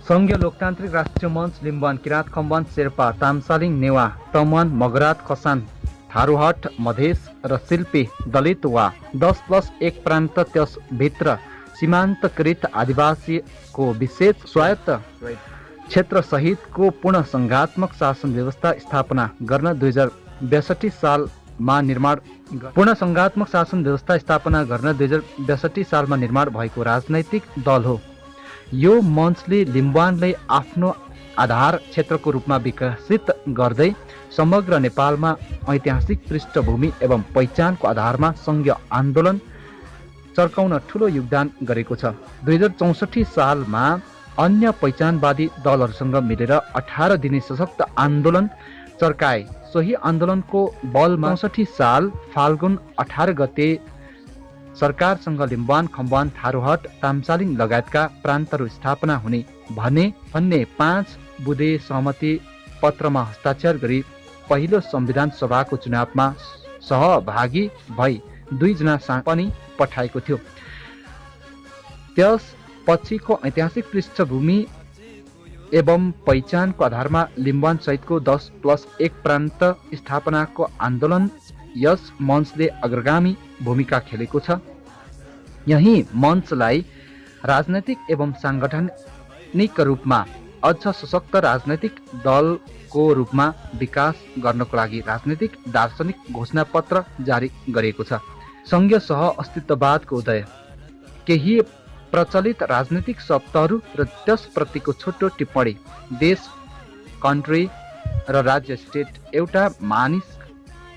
संघीय लोकतान्त्रिक राष्ट्रिय मञ्च लिम्बुवान किराँत खम्बान शेर्पा तामसालिङ नेवा तमुवान मगरात खसान थारूहट मधेस र शिल्पी दलित वा 10+1 प्रान्त त्यसभित्र सीमान्तकृत आदिवासीको विशेष स्वायत्त क्षेत्र सहितको पूर्ण संघात्मक शासन व्यवस्था स्थापना गर्न 2062 सालमा निर्माण भएको राजनैतिक दल हो। यो मञ्चले लिम्बुवानलाई आफ्नो आधार क्षेत्रको रूपमा विकसित गर्दै समग्र नेपालमा ऐतिहासिक पृष्ठभूमि एवं पहिचानको आधारमा सङ्घीय आन्दोलन चर्काउन ठूलो योगदान गरेको छ। 2064 सालमा अन्य पहिचानवादी दलहरूसँग मिलेर 18 दिने सशक्त आन्दोलन चर्काए। सोही आन्दोलनको बलमा 64 साल फाल्गुन 18 गते सरकारसँग लिम्बुवान खम्बान थारूहट तामसालिङ लगायतका प्रान्तहरू स्थापना हुने भन्ने 5 बुँदे सहमति पत्रमा हस्ताक्षर गरी पहिलो संविधान सभाको चुनावमा सहभागी भई 2 जना पनि पठाएको थियो। त्यसपछिको ऐतिहासिक पृष्ठभूमि एवं पहिचानको आधारमा लिम्बुवान सहितको 10+1 प्रान्त स्थापनाको आन्दोलन यस मञ्चले अग्रगामी भूमिका खेलेको छ। यही मञ्चलाई राजनैतिक एवं सांगठनिक रूपमा अझ सशक्त राजनैतिक दलको रूपमा विकास गर्नको लागि राजनैतिक दार्शनिक घोषणापत्र जारी गरेको छ। सङ्घीय सह अस्तित्ववादको उदय, केही प्रचलित राजनैतिक शब्दहरू र त्यसप्रतिको छोटो टिप्पणी, देश, कन्ट्री र राज्य स्टेट एउटा मानिस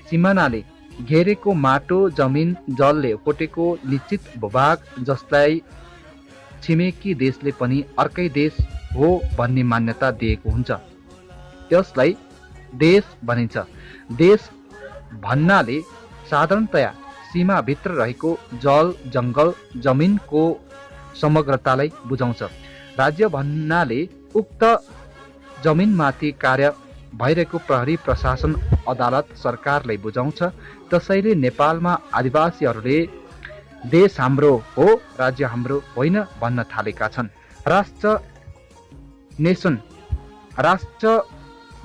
सिमानाले घेरेको माटो, जमिन, जलले ओटेको निश्चित भूभाग जसलाई छिमेकी देशले पनि अर्कै देश हो भन्ने मान्यता दिएको हुन्छ, त्यसलाई देश भनिन्छ। देश भन्नाले साधारणतया सीमाभित्र रहेको जल, जङ्गल, जमिनको समग्रतालाई बुझाउँछ। राज्य भन्नाले उक्त जमिनमाथि कार्य भइरहेको प्रहरी, प्रशासन, अदालत, सरकारलाई बुझाउँछ। त्यसैले नेपालमा आदिवासीहरूले देश हाम्रो हो, राज्य हाम्रो होइन भन्न थालेका छन्। राष्ट्र, नेसन, राष्ट्र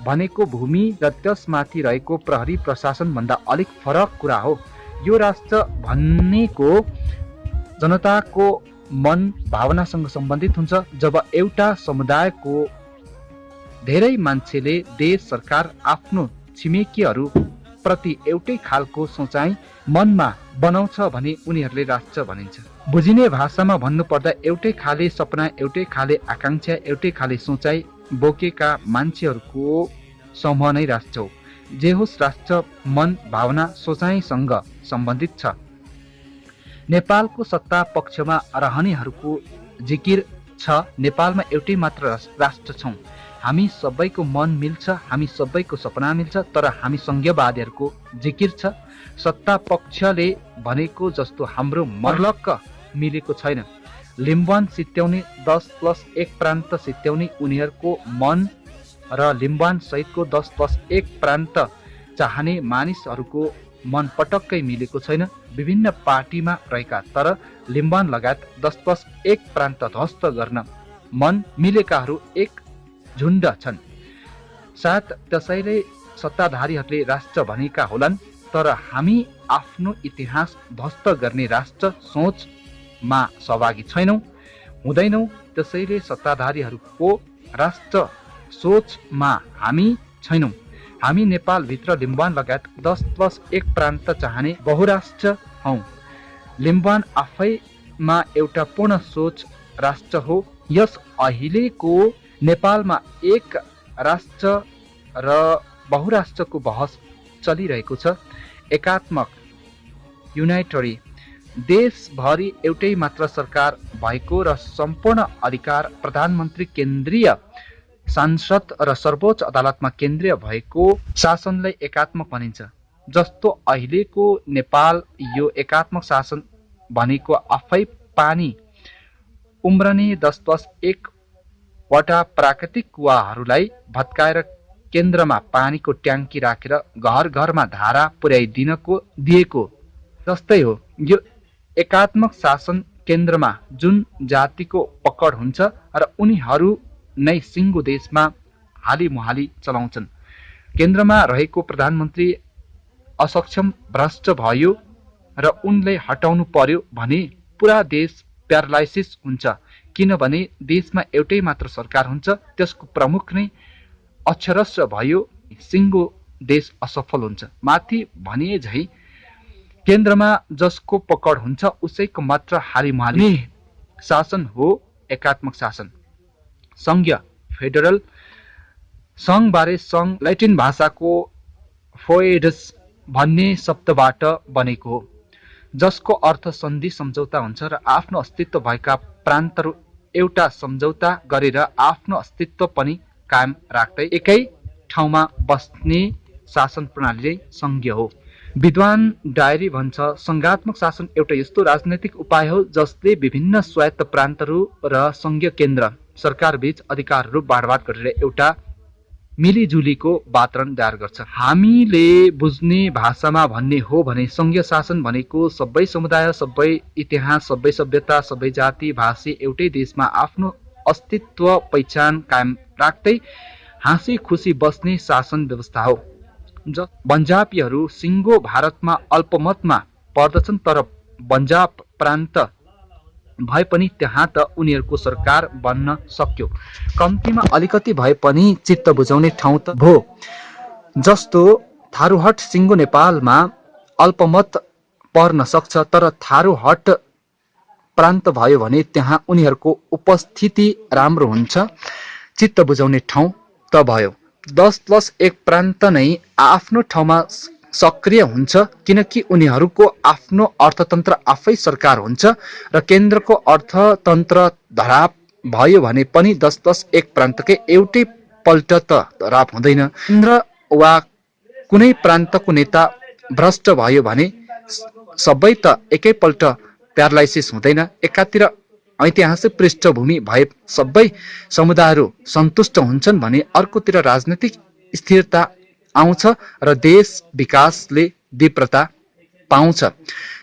भनेको भूमि र त्यसमाथि रहेको प्रहरी, प्रशासन भन्दा अलिक फरक कुरा हो। यो राष्ट्र भनेको जनताको मन भावनासँग सम्बन्धित हुन्छ। जब एउटा समुदायको धेरै मान्छेले देश, सरकार, आफ्नो छिमेकीहरू प्रति एउटै खालको सोचाइ मनमा बनाउँछ भने उनीहरूले राष्ट्र भनिन्छ। बुझिने भाषामा भन्नुपर्दा एउटै खाले सपना, एउटै खाले आकांक्षा, एउटै खाले सोचाइ बोकेका मान्छेहरूको समूह नै राष्ट्र हो। जे होस्, राष्ट्र मन, भावना, सोचाइसँग सम्बन्धित छ। नेपालको सत्ता पक्षमा रहनेहरूको जिकिर छ, नेपालमा एउटै मात्र राष्ट्र छौँ, हामी सबैको मन मिल्छ, हामी सबैको सपना मिल्छ। तर हामी सङ्घीयवादीहरूको जिकिर छ, सत्ता पक्षले भनेको जस्तो हाम्रो मर्लक्क मिलेको छैन। लिम्बुवान सित्याउने, 10+1 प्रान्त सित्याउने उनीहरूको मन र लिम्बुवान सहितको 10+1 प्रान्त चाहने मानिसहरूको मन पटक्कै मिलेको छैन। विभिन्न पार्टीमा रहेका तर लिम्बुवान लगायत 10+1 प्रान्त ध्वस्त गर्न मन मिलेकाहरू एक झुण्ड छन्। सायद त्यसैले सत्ताधारीहरूले राष्ट्र भनेका होलान्, तर हामी आफ्नो इतिहास ध्वस्त गर्ने राष्ट्र सोचमा सहभागी छैनौँ, हुँदैनौँ। त्यसैले सत्ताधारीहरूको राष्ट्र सोचमा हामी छैनौँ। हामी नेपालभित्र लिम्बुवान लगायत 10+1 प्रान्त चाहने बहुराष्ट्र हौँ। लिम्बुवान आफैमा एउटा पूर्ण सोच राष्ट्र हो। यस अहिलेको नेपालमा एक राष्ट्र र बहुराष्ट्रको बहस चलिरहेको छ। एकात्मक, युनाइटरी, देशभरि एउटै मात्र सरकार भएको र सम्पूर्ण अधिकार प्रधानमन्त्री, केन्द्रीय सांसद र सर्वोच्च अदालतमा केन्द्रीय भएको शासनलाई एकात्मक भनिन्छ। जस्तो अहिलेको नेपाल यो एकात्मक शासन भनेको आफै पानी उम्रने 10+1 वटा प्राकृतिक कुवाहरूलाई भत्काएर केन्द्रमा पानीको ट्याङ्की राखेर घर घरमा धारा दिएको जस्तै हो। यो एकात्मक शासन केन्द्रमा जुन जातिको पकड हुन्छ र उनीहरू नै सिङ्गो देशमा हालिमुहाली चलाउँछन्। केन्द्रमा रहेको प्रधानमन्त्री असक्षम भ्रष्ट भयो र उनलाई हटाउनु पर्यो भने पुरा देश प्यारालाइसिस हुन्छ, किनभने देशमा एउटै मात्र सरकार हुन्छ, त्यसको प्रमुख नै अक्षरस्थ भयो, सिङ्गो देश असफल हुन्छ। माथि भनिए झै केन्द्रमा जसको पकड हुन्छ उसैको मात्र हालिमुहाली शासन हो एकात्मक शासन। संघीय फेडरल सङ्घबारे सङ्घ ल्याटिन भाषाको फोएडस भन्ने शब्दबाट बनेको हो, जसको अर्थ सन्धि सम्झौता हुन्छ र आफ्नो अस्तित्व भएका प्रान्तहरू एउटा सम्झौता गरेर आफ्नो अस्तित्व पनि कायम राख्दै एकै ठाउँमा बस्ने शासन प्रणाली नै संघीय हो। विद्वान डायरी भन्छ, सङ्घात्मक शासन एउटा यस्तो राजनैतिक उपाय हो जसले विभिन्न स्वायत्त प्रान्तहरू र संघीय केन्द्र सरकारबीच अधिकारहरू बाँडफाँड गरेर एउटा मिलिजुलीको वातावरण तयार गर्छ। हामीले बुझ्ने भाषामा भन्ने हो भने संघीय शासन भनेको सबै समुदाय, सबै इतिहास, सबै सभ्यता, सबै जाति भाषी एउटै देशमा आफ्नो अस्तित्व पहिचान कायम राख्दै हाँसी खुसी बस्ने शासन व्यवस्था हो। बन्जापीहरू सिङ्गो भारतमा अल्पमतमा पर्दछन्, तर बन्जाप प्रान्त भए पनि त्यहाँ त उनीहरूको सरकार बन्न सक्यो। कम्तीमा अलिकति भए पनि चित्त बुझाउने ठाउँ त भो। जस्तो थारूहट सिङ्गो नेपालमा अल्पमत पर्न सक्छ, तर थारूहट प्रान्त भयो भने त्यहाँ उनीहरूको उपस्थिति राम्रो हुन्छ, चित्त बुझाउने ठाउँ त भयो। 10+1 प्रान्त नै आफ्नो ठाउँमा सक्रिय हुन्छ, किनकि उनीहरूको आफ्नो अर्थतन्त्र आफै सरकार हुन्छ र केन्द्रको अर्थतन्त्र धराप भयो भने पनि 10+1 प्रान्तकै एउटै पल्ट त धराप हुँदैन। केन्द्र वा कुनै प्रान्तको नेता भ्रष्ट भयो भने सबै त एकैपल्ट प्यारालाइसिस हुँदैन। एकातिर ऐतिहासिक पृष्ठभूमि भए सबै समुदायहरू सन्तुष्ट हुन्छन् भने अर्कोतिर राजनीतिक स्थिरता आउँछ र देश विकासले तीव्रता पाउँछ।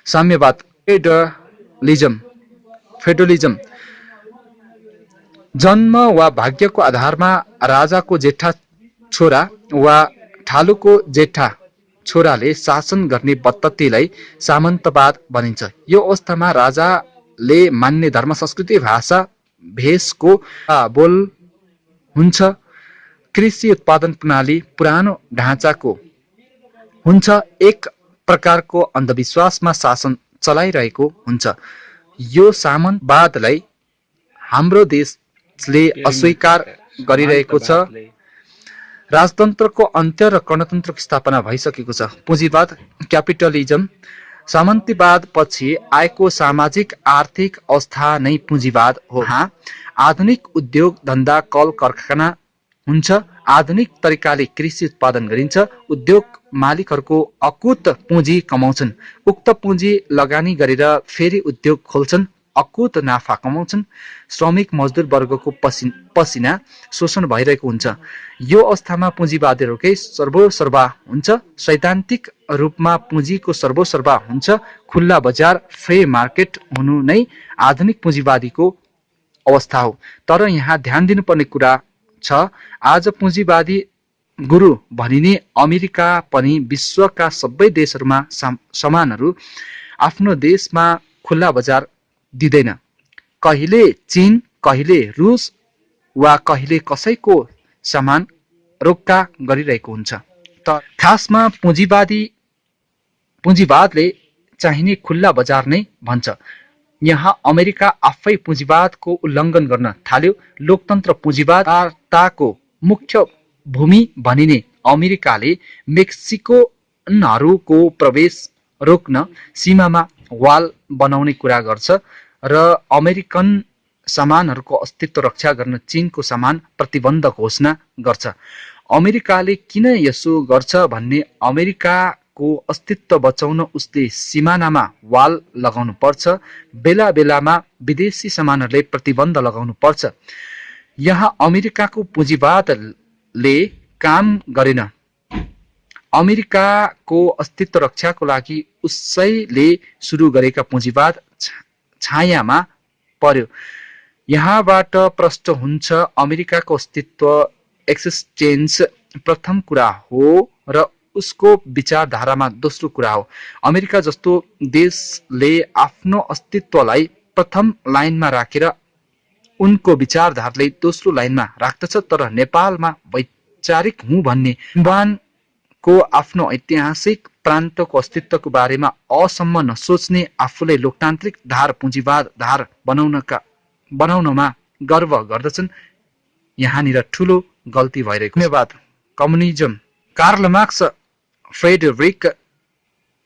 साम्यवाद फेडरलिजम जन्म वा भाग्यको आधारमा राजाको जेठा छोरा वा ठालुको जेठा छोराले शासन गर्ने पद्धतिलाई सामन्तवाद भनिन्छ। यो अवस्थामा राजाले मान्ने धर्म, संस्कृति, भाषा, भेषको बोल हुन्छ। कृषि उत्पादन प्रणाली पुरानो ढाँचाको हुन्छ, एक प्रकारको अन्धविश्वासमा शासन चलाइरहेको हुन्छ। यो सामन्तवादलाई हाम्रो देशले अस्वीकार गरिरहेको छ। राजतन्त्रको अन्त्य र गणतन्त्रको स्थापना भइसकेको छ। पुँजीवाद क्यापिटलिजम सामन्तवाद पछि आएको सामाजिक आर्थिक अवस्था नै पुँजीवाद हो। आधुनिक उद्योग धन्दा कल कारखाना हुन्छ, आधुनिक तरिकाले कृषि उत्पादन गरिन्छ, उद्योग मालिकहरूको अकुत पुँजी कमाउँछन्, उक्त पुँजी लगानी गरेर फेरि उद्योग खोल्छन्, अकुत नाफा कमाउँछन्, श्रमिक मजदुर वर्गको पसिना शोषण भइरहेको हुन्छ। यो अवस्थामा पुँजीवादीहरूकै सर्वोसर्वा हुन्छ, सैद्धान्तिक रूपमा पुँजीको सर्वोसर्वा हुन्छ। खुल्ला बजार फ्री मार्केट हुनु नै आधुनिक पुँजीवादीको अवस्था हो। तर यहाँ ध्यान दिनुपर्ने कुरा छ, आज पुँजीवादी गुरु भनिने अमेरिका पनि विश्वका सबै देशहरूमा सामानहरू आफ्नो देशमा खुल्ला बजार दिँदैन। कहिले चीन, कहिले रुस वा कहिले कसैको सामान रोक्का गरिरहेको हुन्छ। त खासमा पुँजीवादले चाहिने खुल्ला बजार नै भन्छ। यहाँ अमेरिका आफै पुँजीवादको उल्लङ्घन गर्न थाल्यो। लोकतन्त्र पुँजीवादताको मुख्य भूमि भनिने अमेरिकाले मेक्सिकोनहरूको प्रवेश रोक्न सीमामा वाल बनाउने कुरा गर्छ र अमेरिकन सामानहरूको अस्तित्व रक्षा गर्न चीनको सामान प्रतिबन्ध घोषणा गर्छ। अमेरिकाले किन यसो गर्छ भन्ने अमेरिका को अस्तित्व बचाउन उसले सिमानामा वाल लगाउनु पर्छ। बेला बेलामा विदेशी सामानहरूले प्रतिबन्ध लगाउनु पर्छ। यहाँ अमेरिकाको पुँजीवादले काम गरेन। अमेरिकाको अस्तित्व रक्षाको लागि उसैले सुरु गरेका पुँजीवाद छायामा पर्यो। यहाँबाट प्रष्ट हुन्छ अमेरिकाको अस्तित्व एक्सिस्टेन्स प्रथम कुरा हो र उसको विचारधारामा दोस्रो कुरा हो। अमेरिका जस्तो देशले आफ्नो अस्तित्वलाई प्रथम लाइनमा राखेर उनको विचारधाराले दोस्रो लाइनमा राख्दछ। तर नेपालमा वैचारिक हुँ भन्ने को आफ्नो ऐतिहासिक प्रान्तको अस्तित्वको बारेमा असम्म नसोच्ने आफूलाई लोकतान्त्रिक धार पुँजीवाद धार बनाउनमा गर्व गर्दछन्। यहाँनिर ठुलो गल्ती भइरहेको। धन्यवाद। कम्युनिजम। कार्ल मार्क्स फ्रेडरिक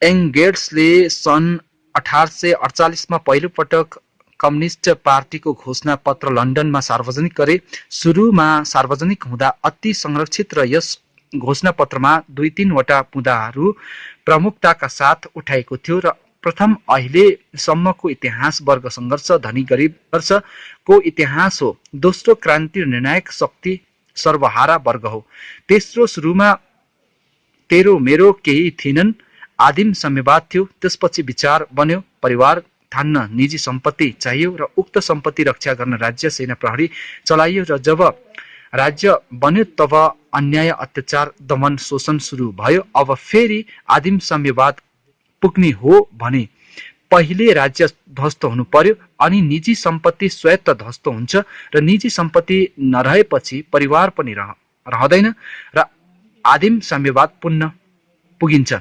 एङ्गेल्सले सन् 1848 मा पहिलो पटक कम्युनिस्ट पार्टीको घोषणा पत्र लन्डनमा सार्वजनिक गरे। सुरुमा सार्वजनिक हुँदा अति संरक्षित र यस घोषणा पत्रमा 2-3 वटा मुद्दाहरू प्रमुखताका साथ उठाएको थियो र प्रथम अहिलेसम्मको इतिहास वर्ग सङ्घर्ष धनी गरिब सङ्घर्षको इतिहास हो। दोस्रो क्रान्ति निर्णायक शक्ति सर्वहारा वर्ग हो। तेस्रो सुरुमा तेरो मेरो केही थिएनन्, आदिम साम्यवाद थियो। त्यसपछि विचार बन्यो परिवार थान्न निजी सम्पत्ति चाहियो र उक्त सम्पत्ति रक्षा गर्न राज्य सेना प्रहरी चलाइयो र जब राज्य बन्यो तब अन्याय अत्याचार दमन शोषण सुरु भयो। अब फेरि आदिम साम्यवाद पुग्ने हो भने पहिले राज्य ध्वस्त हुनु पर्यो अनि निजी सम्पत्ति स्वायत्त ध्वस्त हुन्छ र निजी सम्पत्ति नरहेपछि परिवार पनि रहँदैन र आदिम साम्यवाद पुगिन्छ।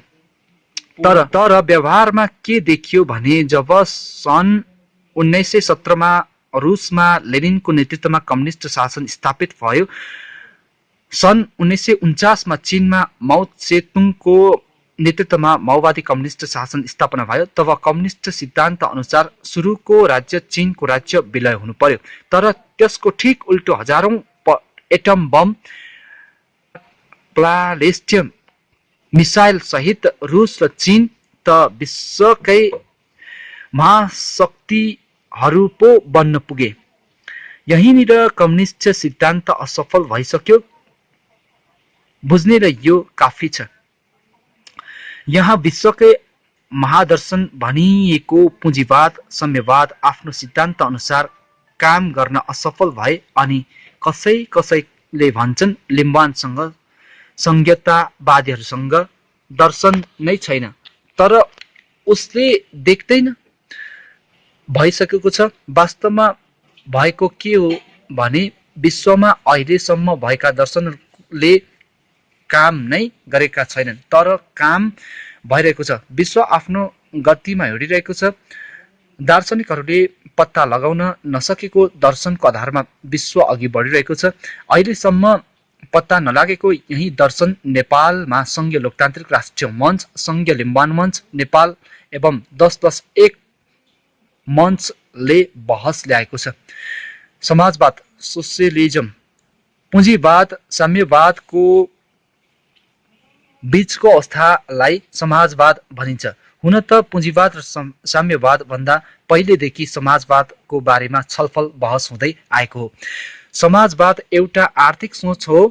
तर व्यवहारमा के देखियो भने जब सन् 1917 मा रुसमा लेनिनको नेतृत्वमा कम्युनिस्ट शासन स्थापित भयो, सन् 1949 मा चीनमा माओ त्से-तुङको नेतृत्वमा माओवादी कम्युनिस्ट शासन स्थापना भयो, तब कम्युनिस्ट सिद्धान्त अनुसार सुरुको राज्य चीनको राज्य विलय हुनु पर्यो। तर त्यसको ठिक उल्टो हजारौं एटम बम प्लालेस्टियम मिसाइल सहित रुस र चीन त विश्वकै महाशक्तिहरू पो बन्न पुगे। यहीँनिर कम्युनिस्ट सिद्धान्त असफल भइसक्यो। बुझ्नेलाई यो काफी छ। यहाँ विश्वकै महादर्शन भनिएको पुँजीवाद साम्यवाद आफ्नो सिद्धान्त अनुसार काम गर्न असफल भए अनि कसैले भन्छन् लिम्बानसँग संहितावादीहरूसँग दर्शन नै छैन। तर उसले देख्दैन भइसकेको छ। वास्तवमा भएको के हो भने विश्वमा अहिलेसम्म भएका दर्शनले काम नै गरेका छैनन्, तर काम भइरहेको छ। विश्व आफ्नो गतिमा हिँडिरहेको छ। दार्शनिकहरूले पत्ता लगाउन नसकेको दर्शनको आधारमा विश्व अघि बढिरहेको छ। अहिलेसम्म पत्ता नलागेको यही दर्शन नेपालमा संघीय लोकतान्त्रिक राष्ट्रिय मञ्च, संघीय लिम्बान मञ्च, नेपाल एवं 10-10-1 मञ्चले बहस ल्याएको छ। समाजवाद, सोसियलिजम, पुँजीवाद, साम्यवादको बीचको अवस्थालाई समाजवाद भनिन्छ। हुन त पुँजीवाद र साम्यवाद भन्दा पहिलेदेखि समाजवादको बारेमा छलफल बहस हुँदै आएको हो। समाजवाद एउटा आर्थिक सोच हो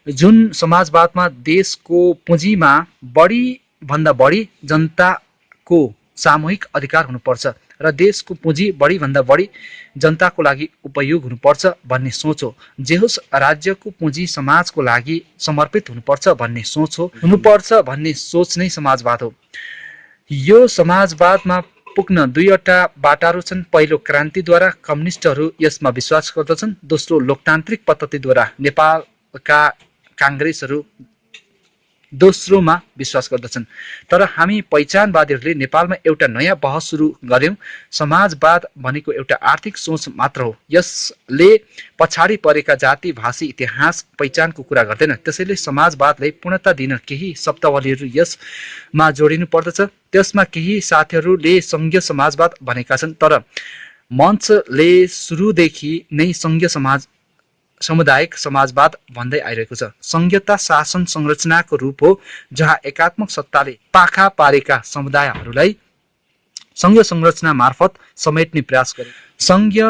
जुन समाजवादमा देशको पुँजीमा बढी भन्दा बढी जनताको सामूहिक अधिकार हुनुपर्छ र देशको पुँजी बढी भन्दा बढी जनताको लागि उपयोग हुनुपर्छ भन्ने सोच हो। जे होस् राज्यको पुँजी समाजको लागि समर्पित हुनुपर्छ भन्ने सोच हो। हुनुपर्छ भन्ने सोच नै समाजवाद हो। यो समाजवादमा पुग्न दुईवटा बाटाहरू छन्। पहिलो क्रान्तिद्वारा कम्युनिस्टहरू यसमा विश्वास गर्दछन्। दोस्रो लोकतान्त्रिक पद्धतिद्वारा नेपालका काङ्ग्रेसहरू दोस्रोमा विश्वास गर्दछन्। तर हामी पहिचानवादीहरूले नेपालमा एउटा नयाँ बहस सुरु गर्यौं। समाजवाद भनेको एउटा आर्थिक सोच मात्र हो। यसले पछाडि परेका जाति भाषी इतिहास पहिचानको कुरा गर्दैन। त्यसैले समाजवादलाई पूर्णता दिन केही शब्दावलीहरू यसमा जोडिनु पर्दछ। त्यसमा केही साथीहरूले संघीय समाजवाद भनेका छन्, तर मञ्चले सुरुदेखि नै संघीय समाज सामुदायिक समाजवाद भन्दै आइरहेको छ। संघीयता शासन संरचनाको रूप हो जहाँ एकात्मक सत्ताले पाखा पारेका समुदायहरूलाई संघीय संरचना मार्फत समेट्ने प्रयास गरे। संघीय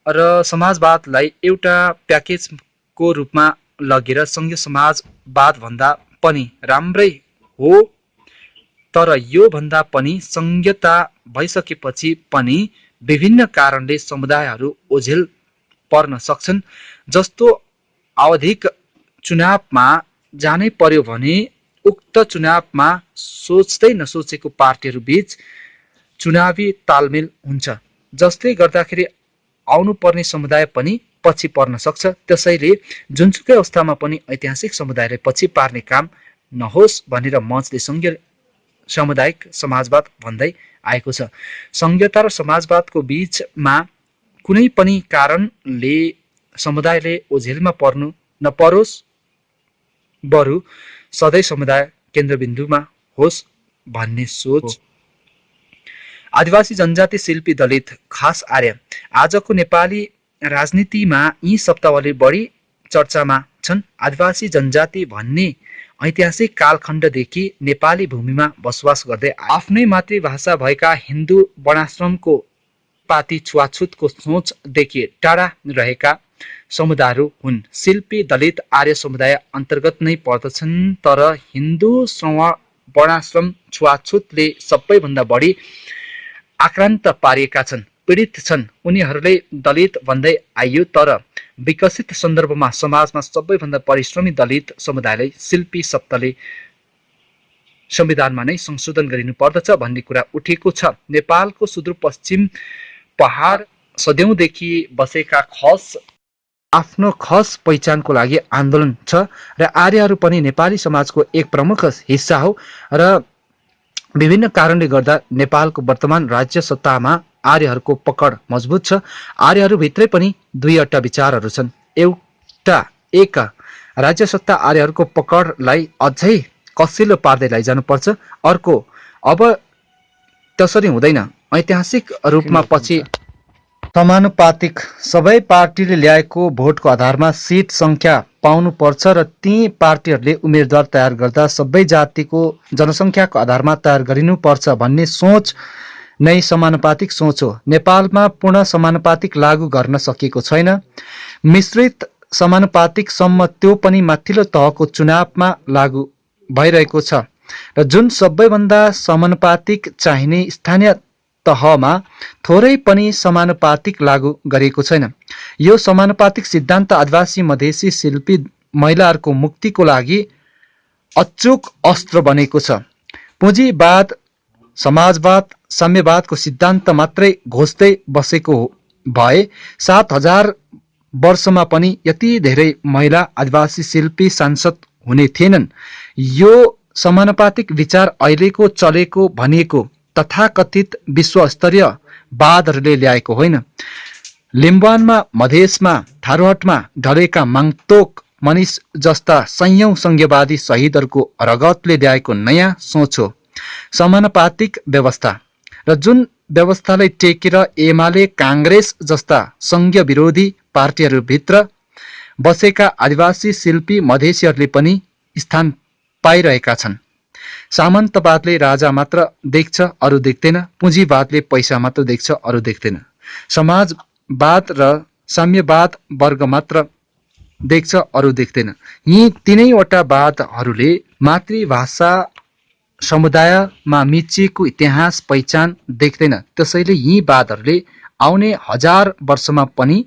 र समाजवादलाई एउटा प्याकेजको रूपमा लगेर संघीय समाजवाद भन्दा पनि राम्रै हो, तर यो भन्दा पनि संघीयता भइसकेपछि पनि विभिन्न कारणले समुदायहरू ओझेल पर्न सक्छन्। जस्तो आवधिक चुनावमा जानै पर्यो भने उक्त चुनावमा सोच्दै नसोचेको पार्टीहरू बीच चुनावी तालमेल हुन्छ, जसले गर्दाखेरि आउनुपर्ने समुदाय पनि पछि पर्न सक्छ। त्यसैले जुनसुकै अवस्थामा पनि ऐतिहासिक समुदायलाई पछि पार्ने काम नहोस् भनेर मञ्चले संघीय सामुदायिक समाजवाद भन्दै आएको छ। संघीयता र समाजवादको बीचमा कुनै पनि कारणले समुदायले ओझेलमा पर्नु नपरोस्, बरु सधैँ समुदाय केन्द्रबिन्दुमा होस् भन्ने सोच। आदिवासी जनजाति शिल्पी दलित खास आर्य आजको नेपाली राजनीतिमा यी शब्दावली बढी चर्चामा छन्। आदिवासी जनजाति भन्ने ऐतिहासिक कालखण्डदेखि नेपाली भूमिमा बसोबास गर्दै आफ्नै मातृभाषा भएका हिन्दू वर्णाश्रमको पाती छुवाछुतको सोचदेखि टाढा रहेका समुदायहरू हुन्। शिल्पी दलित आर्य समुदाय अन्तर्गत नै पर्दछन्, तर हिन्दू वर्णाश्रम छुवाछुतले सबैभन्दा बढी आक्रान्त पारिएका छन्, पीडित छन्। उनीहरूले दलित भन्दै आइयो, तर विकसित सन्दर्भमा समाजमा सबैभन्दा परिश्रमी दलित समुदायलाई शिल्पी शब्दले संविधानमा नै संशोधन गरिनु पर्दछ भन्ने कुरा उठेको छ। नेपालको सुदूरपश्चिम पहाड सदैवदेखि बसेका खस आफ्नो खस पहिचानको लागि आन्दोलन छ र आर्यहरू पनि नेपाली समाजको एक प्रमुख हिस्सा हो र विभिन्न कारणले गर्दा नेपालको वर्तमान राज्य सत्तामा आर्यहरूको पकड मजबुत छ। आर्यहरूभित्रै पनि दुईवटा विचारहरू छन्। एक राज्य सत्ता आर्यहरूको पकडलाई अझै कसिलो पार्दै लैजानुपर्छ, अर्को अब त्यसरी हुँदैन, ऐतिहासिक रूपमा पछि समानुपातिक सबै पार्टीले ल्याएको भोटको आधारमा सिट संख्या पाउनुपर्छ र ती पार्टीहरूले उम्मेदवार तयार गर्दा सबै जातिको जनसङ्ख्याको आधारमा तयार गरिनुपर्छ भन्ने सोच नै समानुपातिक सोच हो। नेपालमा पूर्ण समानुपातिक लागू गर्न सकिएको छैन। मिश्रित समानुपातिकसम्म त्यो पनि माथिल्लो तहको चुनावमा लागू भइरहेको छ र जुन सबैभन्दा समानुपातिक चाहिने स्थानीय तहमा थोरै पनि समानुपातिक लागू गरिएको छैन। यो समानुपातिक सिद्धान्त आदिवासी मधेसी शिल्पी महिलाहरूको मुक्तिको लागि अचूक अस्त्र बनेको छ। पुँजीवाद, समाजवाद, साम्यवादको सिद्धान्त मात्रै घोषदै बसेको भए 7000 वर्षमा पनि यति धेरै महिला आदिवासी शिल्पी सांसद हुने थिएनन्। यो समानुपातिक विचार अहिलेको चलेको भनिएको तथाकथित विश्वस्तरीय वादहरूले ल्याएको होइन। लिम्बुवानमा, मधेसमा, थारूहटमा ढलेका माङतोक मनिष जस्ता सयौं संघीयवादी शहीदहरूको रगतले ल्याएको नयाँ सोच हो समानुपातिक व्यवस्था, र जुन व्यवस्थालाई टेकेर एमाले, काङ्ग्रेस जस्ता संघीय विरोधी पार्टीहरूभित्र बसेका आदिवासी शिल्पी मधेसीहरूले पनि स्थान पाइरहेका छन्। सामन्तवादले राजा मात्र देख्छ, अरू देख्दैन। पुँजीवादले पैसा मात्र देख्छ, अरू देख्दैन। समाजवाद र साम्यवाद वर्ग मात्र देख्छ, अरू देख्दैन। यी तीनैवटा वादहरूले मातृभाषा समुदायमा मिचिएको इतिहास पहिचान देख्दैन। त्यसैले यी वादहरूले आउने 1000 वर्षमा पनि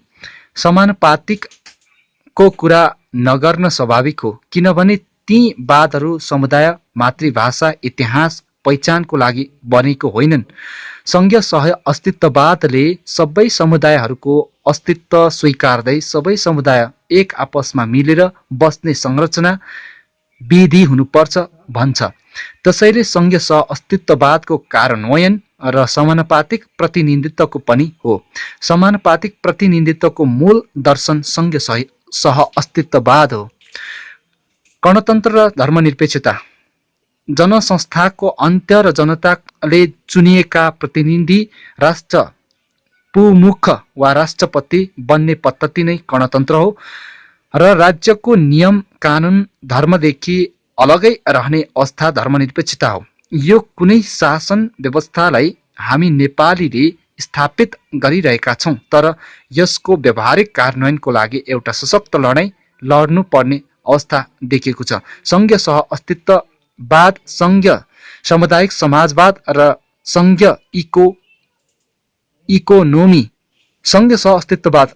समानुपातिकको कुरा नगर्न स्वाभाविक हो, किनभने ती वादहरू समुदाय, मातृभाषा, इतिहास पहिचानको लागि बनेको होइनन्। संघीय सह अस्तित्ववादले सबै समुदायहरूको अस्तित्व स्वीकार्दै सबै समुदाय एक आपसमा मिलेर बस्ने संरचना विधि हुनुपर्छ भन्छ। त्यसैले संघीय सह अस्तित्ववादको कार्यान्वयन र समानुपातिक प्रतिनिधित्वको पनि हो। समानुपातिक प्रतिनिधित्वको मूल दर्शन संघीय सह अस्तित्ववाद हो। गणतन्त्र र धर्मनिरपेक्षता, जनसंस्थाको अन्त्य र जनताले चुनिएका प्रतिनिधि राष्ट्र प्रमुख वा राष्ट्रपति बन्ने पद्धति नै गणतन्त्र हो। र राज्यको नियम कानुन धर्मदेखि अलगै रहने अवस्था धर्मनिरपेक्षता हो। यो कुनै शासन व्यवस्थालाई हामी नेपालीले स्थापित गरिरहेका छौँ, तर यसको व्यावहारिक कार्यान्वयनको लागि एउटा सशक्त लडाईँ लड्नुपर्ने अवस्था देखिएको छ। सङ्घीय सह अस्तित्ववाद, सङ्घीय सामुदायिक समाजवाद र सङ्घीय इकोनोमी। सङ्घीय सह अस्तित्ववाद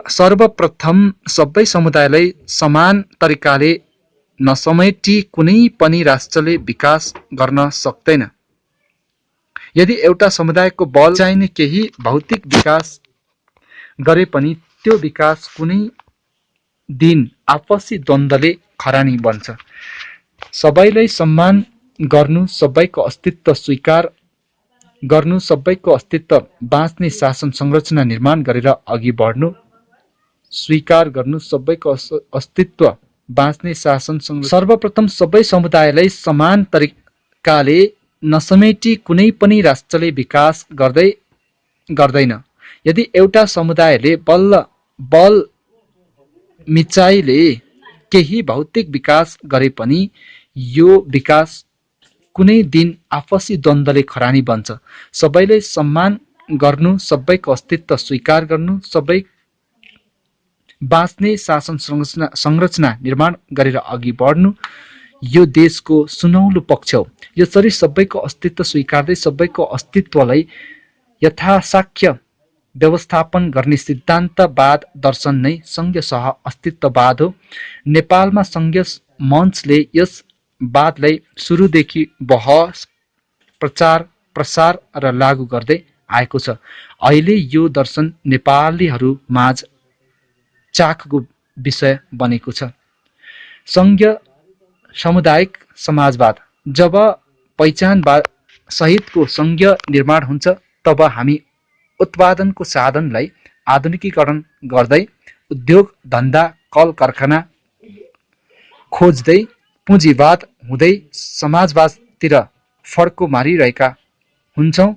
सर्वप्रथम सबै समुदायलाई समान तरिकाले नसमेटी कुनै पनि राष्ट्रले विकास गर्न सक्दैन। यदि एउटा समुदायको बल चाहिने केही भौतिक विकास गरे पनि त्यो विकास कुनै दिन आपसी द्वन्द्वले खरानी बन्छ। सबैलाई सम्मान गर्नु, सबैको अस्तित्व स्वीकार गर्नु, सबैको अस्तित्व बाँच्ने शासन संरचना निर्माण गरेर अघि बढ्नु, स्वीकार गर्नु, सबैको अस्तित्व बाँच्ने शासन सर्वप्रथम सबै समुदायलाई समान तरिकाले नसमेटी कुनै पनि राष्ट्रले विकास गर्दैन। यदि एउटा समुदायले बल मिचाइले केही भौतिक विकास गरे पनि यो विकास कुनै दिन आपसी द्वन्द्वले खरानी बन्छ। सबैलाई सम्मान गर्नु, सबैको अस्तित्व स्वीकार गर्नु, सबै बाँच्ने शासन संरचना निर्माण गरेर अघि बढ्नु यो देशको सुनौलो पक्ष हो। यसरी सबैको अस्तित्व स्वीकार्दै सबैको अस्तित्वलाई यथाशक्य व्यवस्थापन गर्ने सिद्धान्तवाद दर्शन नै सङ्घीय सह अस्तित्ववाद हो। नेपालमा सङ्घीय मञ्चले यस वादलाई सुरुदेखि बहस, प्रचार, प्रसार र लागू गर्दै आएको छ। अहिले यो दर्शन नेपालीहरू माझ चाखको विषय बनेको छ। सङ्घीय सामुदायिक समाजवाद। जब पहिचानवाद सहितको सङ्घीय निर्माण हुन्छ तब हामी उत्पादनको साधनलाई आधुनिकीकरण गर्दै उद्योग धन्दा कल कारखाना खोज्दै पुँजीवाद हुँदै समाजवादतिर फड्को मारिरहेका हुन्छौँ।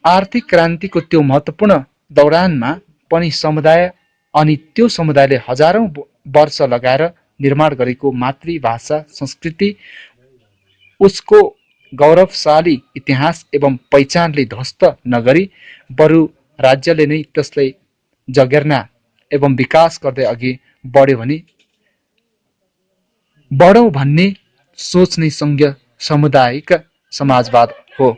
आर्थिक क्रान्तिको त्यो महत्त्वपूर्ण दौरानमा पनि समुदाय अनि त्यो समुदायले हजारौँ वर्ष लगाएर निर्माण गरेको मातृभाषा, संस्कृति, उसको गौरवशाली इतिहास एवं पहिचानले ध्वस्त नगरी बरु राज्यले नै त्यसलाई जगेर्ना एवं विकास गर्दै अघि बढौँ भन्ने सोच नै सङ्घीय सामुदायिक समाजवाद हो।